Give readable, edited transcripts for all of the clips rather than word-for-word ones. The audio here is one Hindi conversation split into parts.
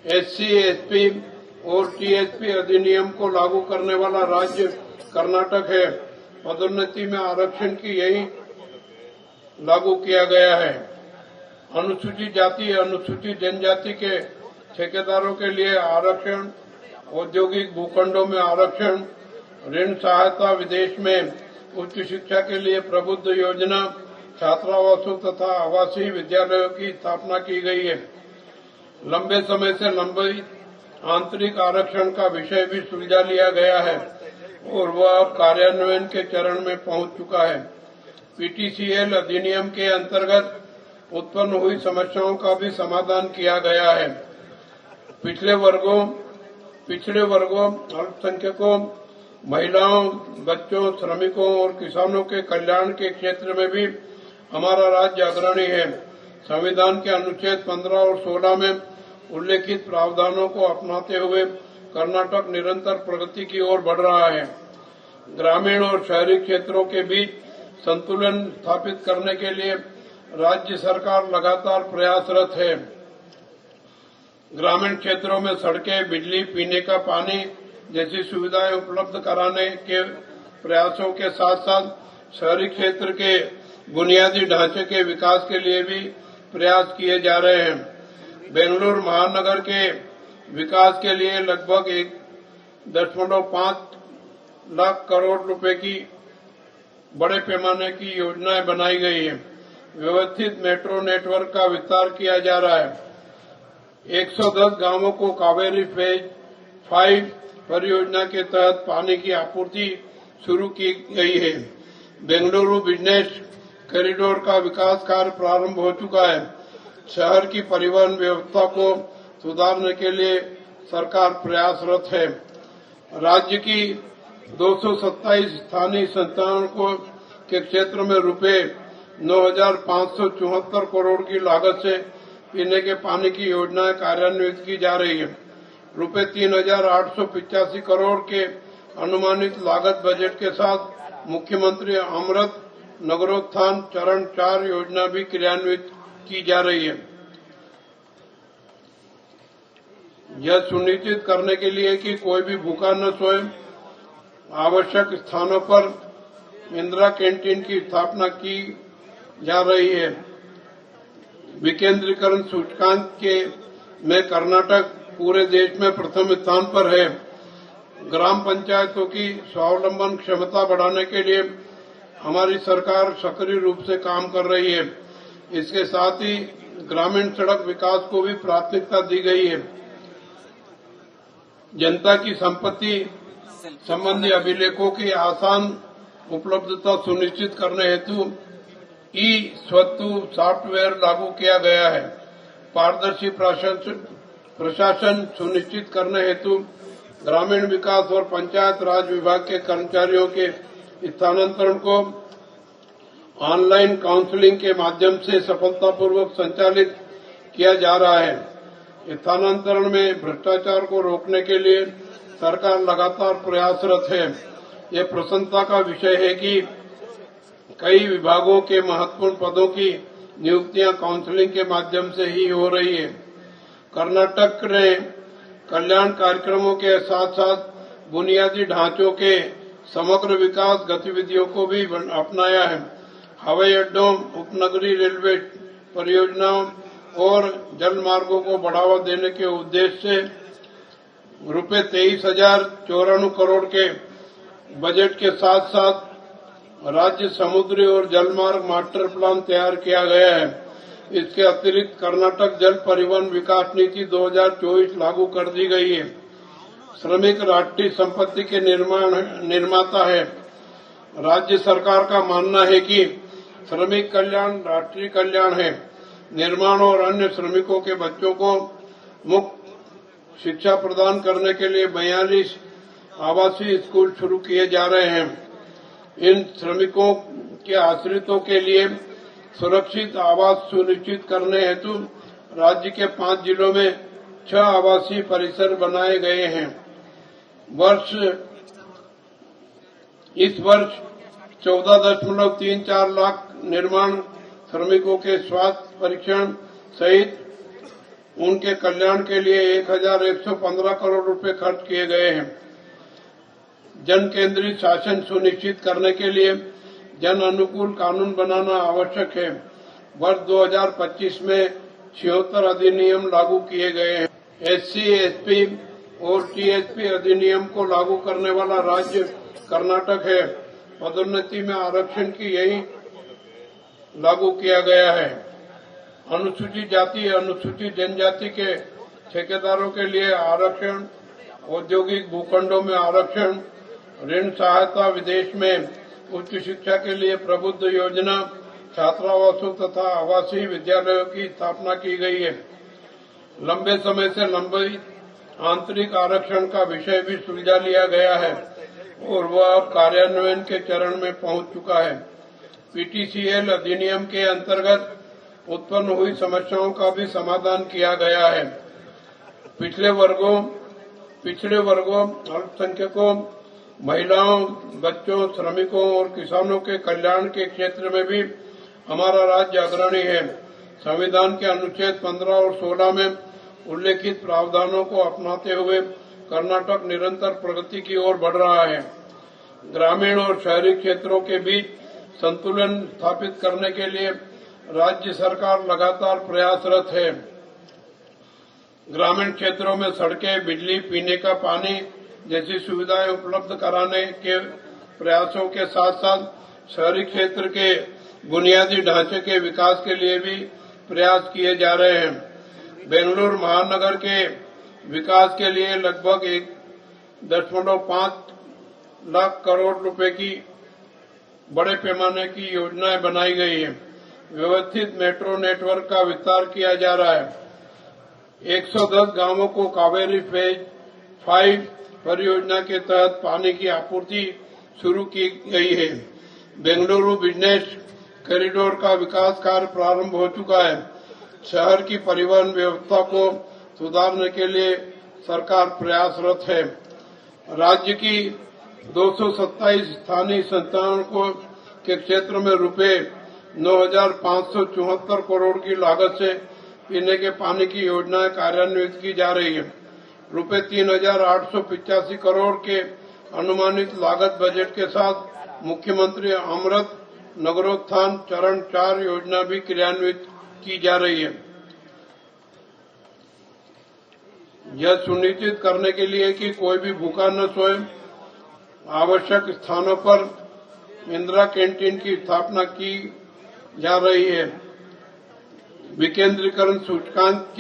एससी, एसपी और टीएसपी अधिनियम को लागू करने वाला राज्य कर्नाटक है। पदोन्नति में आरक्षण की यही लागू किया गया है। अनुसूचित जाति, अनुसूचित जनजाति के ठेकेदारों के लिए आरक्षण, औद्योगिक भूखंडों में आरक्षण, ऋण सहायता, विदेश में उच्च शिक्षा के लिए प्रबुद्ध योजना, छात्रावासों तथा आवासीय विद्यालयों की स्थापना की गई है। लंबे समय से लंबित आंतरिक आरक्षण का विषय भी सुलझा लिया गया है और वह कार्यान्वयन के चरण में पहुंच चुका है। पीटीसीएल अधिनियम के अंतर्गत उत्पन्न हुई समस्याओं का भी समाधान किया गया है। पिछड़े वर्गों, अल्पसंख्यकों, महिलाओं, बच्चों, श्रमिकों और किसानों के कल्याण के क्षेत्र में भी हमारा राज्य अग्रणी है। संविधान के अनुच्छेद 15 और 16 में उल्लेखित प्रावधानों को अपनाते हुए कर्नाटक निरंतर प्रगति की ओर बढ़ रहा है। ग्रामीण और शहरी क्षेत्रों के बीच संतुलन स्थापित करने के लिए राज्य सरकार लगातार प्रयासरत है। ग्रामीण क्षेत्रों में सड़कें, बिजली, पीने का पानी जैसी सुविधाएं उपलब्ध कराने के प्रयासों के साथ साथ शहरी क्षेत्र के बुनियादी ढांचे के विकास के लिए भी प्रयास किए जा रहे हैं। बेंगलुरु महानगर के विकास के लिए लगभग 1.5 लाख करोड़ रुपए की बड़े पैमाने की योजनाएं बनाई गई है। व्यवस्थित मेट्रो नेटवर्क का विस्तार किया जा रहा है। 110 गांवों को कावेरी फेज 5 परियोजना के तहत पानी की आपूर्ति शुरू की गई है। बेंगलुरु बिजनेस कॉरिडोर का विकास कार्य प्रारंभ हो चुका है। शहर की परिवहन व्यवस्था को सुधारने के लिए सरकार प्रयासरत है। राज्य की 227 स्थानीय संस्थाओं के क्षेत्र में रुपए 9,574 करोड़ की लागत से पीने के पानी की योजनाएं कार्यान्वित की जा रही है। रुपए 3,885 करोड़ के अनुमानित लागत बजट के साथ मुख्यमंत्री अमृत नगरोत्थान चरण 4 योजना भी क्रियान्वित की जा रही है। यह सुनिश्चित करने के लिए कि कोई भी भूखा न सोए, आवश्यक स्थानों पर इंदिरा कैंटीन की स्थापना की जा रही है। विकेंद्रीकरण सूचकांक में कर्नाटक पूरे देश में प्रथम स्थान पर है। ग्राम पंचायतों की स्वावलंबन क्षमता बढ़ाने के लिए हमारी सरकार सक्रिय रूप से काम कर रही है। इसके साथ ही ग्रामीण सड़क विकास को भी प्राथमिकता दी गई है। जनता की संपत्ति संबंधी अभिलेखों की आसान उपलब्धता सुनिश्चित करने हेतु ई-स्वत्तु सॉफ्टवेयर लागू किया गया है। पारदर्शी प्रशासन सुनिश्चित करने हेतु ग्रामीण विकास और पंचायत राज विभाग के कर्मचारियों के स्थानांतरण को ऑनलाइन काउंसलिंग के माध्यम से सफलतापूर्वक संचालित किया जा रहा है। स्थानांतरण में भ्रष्टाचार को रोकने के लिए सरकार लगातार प्रयासरत है। यह प्रसन्नता का विषय है कि कई विभागों के महत्वपूर्ण पदों की नियुक्तियां काउंसलिंग के माध्यम से ही हो रही है। कर्नाटक ने कल्याण कार्यक्रमों के साथ साथ बुनियादी ढांचों के समग्र विकास गतिविधियों को भी अपनाया है। हवाई अड्डों, उपनगरीय रेलवे परियोजनाओं और जल मार्गों को बढ़ावा देने के उद्देश्य से रुपए 23,094 करोड़ के बजट के साथ साथ राज्य समुद्री और जलमार्ग मास्टर प्लान तैयार किया गया है। इसके अतिरिक्त कर्नाटक जल परिवहन विकास नीति 2024 लागू कर दी गई है। श्रमिक राष्ट्रीय संपत्ति के निर्माता है। राज्य सरकार का मानना है कि श्रमिक कल्याण राष्ट्रीय कल्याण है। निर्माण और अन्य श्रमिकों के बच्चों को मुफ्त शिक्षा प्रदान करने के लिए 42 आवासीय स्कूल शुरू किए जा रहे हैं। इन श्रमिकों के आश्रितों के लिए सुरक्षित आवास सुनिश्चित करने हेतु राज्य के 5 जिलों में 6 आवासीय परिसर बनाए गए हैं। इस वर्ष 14.34 लाख निर्माण श्रमिकों के स्वास्थ्य परीक्षण सहित उनके कल्याण के लिए 1115 करोड़ रुपए खर्च किए गए हैं। जन केंद्रित शासन सुनिश्चित करने के लिए जन अनुकूल कानून बनाना आवश्यक है। वर्ष 2025 में 76 अधिनियम लागू किए गए हैं। SC, SP और TSP अधिनियम को लागू करने वाला राज्य कर्नाटक है। पदोन्नति में आरक्षण की यही लागू किया गया है। अनुसूचित जाति, अनुसूचित जनजाति के ठेकेदारों के लिए आरक्षण, औद्योगिक भूखंडों में आरक्षण, ऋण सहायता, विदेश में उच्च शिक्षा के लिए प्रबुद्ध योजना, छात्रावासों तथा आवासीय विद्यालयों की स्थापना की गई है। लंबे समय से लंबित आंतरिक आरक्षण का विषय भी सुलझा लिया गया है और वह अब कार्यान्वयन के चरण में पहुंच चुका है। PTCL अधिनियम के अंतर्गत उत्पन्न हुई समस्याओं का भी समाधान किया गया है। पिछड़े वर्गों, अल्पसंख्यकों, महिलाओं, बच्चों, श्रमिकों और किसानों के कल्याण के क्षेत्र में भी हमारा राज्य अग्रणी है। संविधान के अनुच्छेद 15 और 16 में उल्लेखित प्रावधानों को अपनाते हुए कर्नाटक निरंतर प्रगति की ओर बढ़ रहा है। ग्रामीण और शहरी क्षेत्रों के बीच संतुलन स्थापित करने के लिए राज्य सरकार लगातार प्रयासरत है। ग्रामीण क्षेत्रों में सड़कें, बिजली, पीने का पानी जैसी सुविधाएं उपलब्ध कराने के प्रयासों के साथ साथ शहरी क्षेत्र के बुनियादी ढांचे के विकास के लिए भी प्रयास किए जा रहे हैं। बेंगलुरु महानगर के विकास के लिए लगभग 1.5 लाख करोड़ रुपए की बड़े पैमाने की योजनाएं बनाई गई है। व्यवस्थित मेट्रो नेटवर्क का विस्तार किया जा रहा है। 110 गांवों को कावेरी फेज 5 परियोजना के तहत पानी की आपूर्ति शुरू की गई है। बेंगलुरु बिजनेस कॉरिडोर का विकास कार्य प्रारंभ हो चुका है। शहर की परिवहन व्यवस्था को सुधारने के लिए सरकार प्रयासरत है। राज्य की 227 स्थानीय संस्थाओं के क्षेत्र में रुपए 9,574 करोड़ की लागत से पीने के पानी की योजनाएं कार्यान्वित की जा रही है। रुपए 3,885 करोड़ के अनुमानित लागत बजट के साथ मुख्यमंत्री अमृत नगरोत्थान चरण 4 योजना भी क्रियान्वित की जा रही है। यह सुनिश्चित करने के लिए कि कोई भी भूखा न सोए, आवश्यक स्थानों पर इंदिरा कैंटीन की स्थापना की जा रही है। विकेंद्रीकरण सूचकांक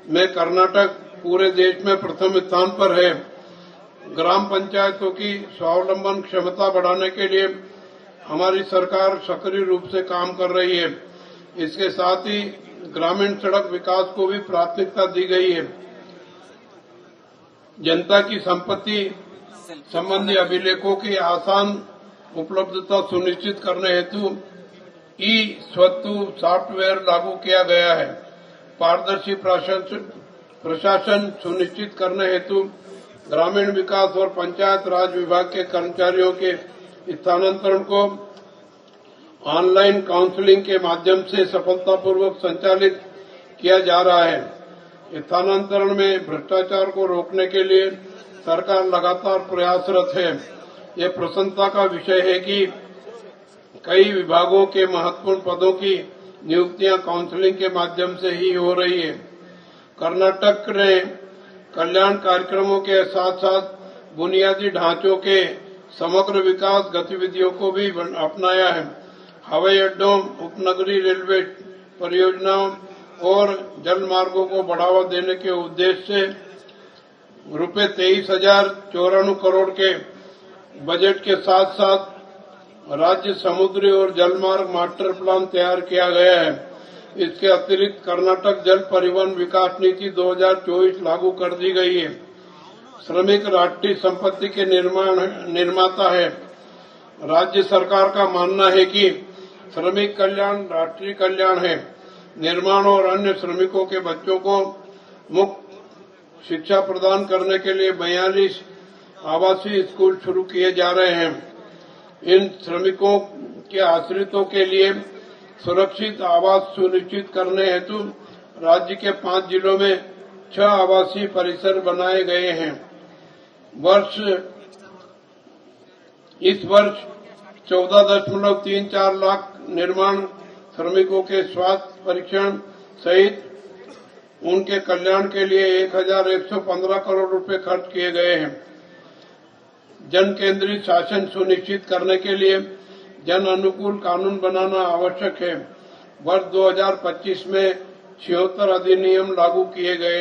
में कर्नाटक पूरे देश में प्रथम स्थान पर है। ग्राम पंचायतों की स्वावलंबन क्षमता बढ़ाने के लिए हमारी सरकार सक्रिय रूप से काम कर रही है। इसके साथ ही ग्रामीण सड़क विकास को भी प्राथमिकता दी गई है। जनता की संपत्ति संबंधी अभिलेखों की आसान उपलब्धता सुनिश्चित करने हेतु ई-स्वत्तु सॉफ्टवेयर लागू किया गया है। पारदर्शी प्रशासन सुनिश्चित करने हेतु ग्रामीण विकास और पंचायत राज विभाग के कर्मचारियों के स्थानांतरण को ऑनलाइन काउंसलिंग के माध्यम से सफलतापूर्वक संचालित किया जा रहा है। स्थानांतरण में भ्रष्टाचार को रोकने के लिए सरकार लगातार प्रयासरत है। यह प्रसन्नता का विषय है कि कई विभागों के महत्वपूर्ण पदों की नियुक्तियां काउंसलिंग के माध्यम से ही हो रही है। कर्नाटक ने कल्याण कार्यक्रमों के साथ साथ बुनियादी ढांचों के समग्र विकास गतिविधियों को भी अपनाया है। हवाई अड्डों, उपनगरीय रेलवे परियोजनाओं और जल मार्गों को बढ़ावा देने के उद्देश्य से रुपए 23,094 करोड़ के बजट के साथ साथ राज्य समुद्री और जलमार्ग मास्टर प्लान तैयार किया गया है। इसके अतिरिक्त कर्नाटक जल परिवहन विकास नीति 2024 लागू कर दी गई है। श्रमिक राष्ट्रीय संपत्ति के निर्माता है। राज्य सरकार का मानना है कि श्रमिक कल्याण राष्ट्रीय कल्याण है। निर्माण और अन्य श्रमिकों के बच्चों को मुफ्त शिक्षा प्रदान करने के लिए 42 आवासीय स्कूल शुरू किए जा रहे हैं। इन श्रमिकों के आश्रितों के लिए सुरक्षित आवास सुनिश्चित करने हेतु राज्य के 5 जिलों में 6 आवासीय परिसर बनाए गए हैं। इस वर्ष 14.34 लाख निर्माण श्रमिकों के स्वास्थ्य परीक्षण सहित उनके कल्याण के लिए 1115 करोड़ रुपए खर्च किए गए हैं। जन केंद्रित शासन सुनिश्चित करने के लिए जन अनुकूल कानून बनाना आवश्यक है। वर्ष 2025 में 76 अधिनियम लागू किए गए